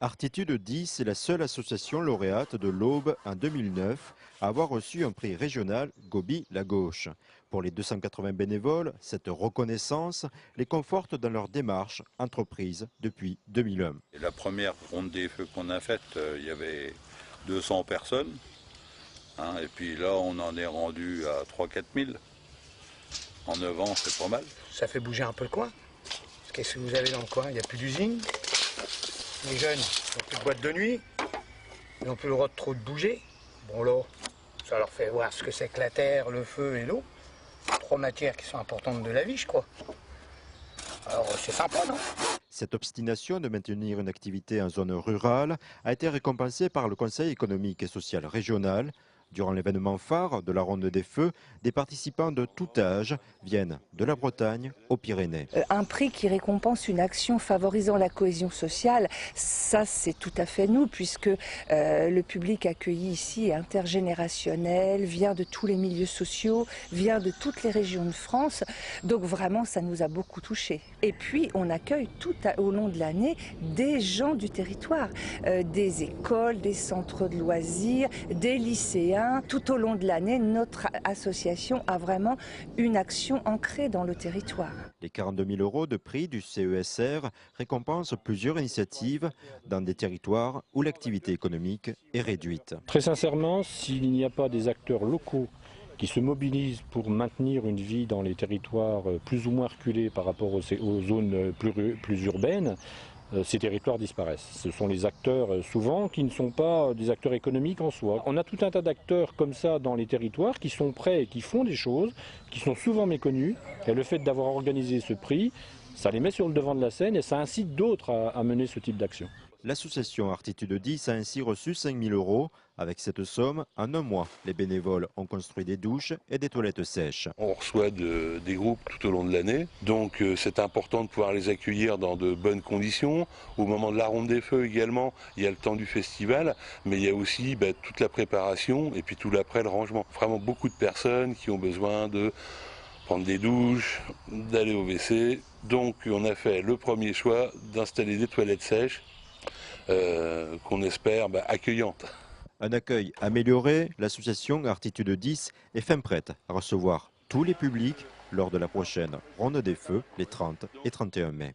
Artitude 10 est la seule association lauréate de l'Aube en 2009 à avoir reçu un prix régional Gobi-La Gauche. Pour les 280 bénévoles, cette reconnaissance les conforte dans leur démarche entreprise depuis 2001. Et la première ronde des feux qu'on a faite, il y avait 200 personnes. Et puis là, on en est rendu à 3-4 000. En 9 ans, c'est pas mal. Ça fait bouger un peu le coin. Qu'est-ce que vous avez dans le coin? Il n'y a plus d'usine. Les jeunes n'ont plus de boîte de nuit. Ils n'ont plus le droit de trop de bouger. Bon là, ça leur fait voir ce que c'est que la terre, le feu et l'eau. Trois matières qui sont importantes de la vie, je crois. Alors c'est sympa, non? Cette obstination de maintenir une activité en zone rurale a été récompensée par le Conseil économique et social régional. Durant l'événement phare de la Ronde des Feux, des participants de tout âge viennent de la Bretagne aux Pyrénées. Un prix qui récompense une action favorisant la cohésion sociale, ça c'est tout à fait nous, puisque le public accueilli ici est intergénérationnel, vient de tous les milieux sociaux, vient de toutes les régions de France. Donc vraiment, ça nous a beaucoup touchés. Et puis, on accueille au long de l'année des gens du territoire, des écoles, des centres de loisirs, des lycéens. Tout au long de l'année, notre association a vraiment une action ancrée dans le territoire. Les 42 000 € de prix du CESR récompensent plusieurs initiatives dans des territoires où l'activité économique est réduite. Très sincèrement, s'il n'y a pas des acteurs locaux qui se mobilisent pour maintenir une vie dans les territoires plus ou moins reculés par rapport aux zones plus urbaines, ces territoires disparaissent. Ce sont les acteurs souvent qui ne sont pas des acteurs économiques en soi. On a tout un tas d'acteurs comme ça dans les territoires qui sont prêts et qui font des choses, qui sont souvent méconnus. Et le fait d'avoir organisé ce prix, ça les met sur le devant de la scène et ça incite d'autres à mener ce type d'action. L'association Artitude 10 a ainsi reçu 5 000 €. Avec cette somme, en un mois, les bénévoles ont construit des douches et des toilettes sèches. On reçoit des groupes tout au long de l'année, donc c'est important de pouvoir les accueillir dans de bonnes conditions. Au moment de la Ronde des Feux également, il y a le temps du festival, mais il y a aussi toute la préparation et puis tout l'après, le rangement. Vraiment beaucoup de personnes qui ont besoin de prendre des douches, d'aller au WC. Donc on a fait le premier choix d'installer des toilettes sèches qu'on espère accueillantes. Un accueil amélioré, l'association Artitude 10 est fin prête à recevoir tous les publics lors de la prochaine Ronde des Feux les 30 et 31 mai.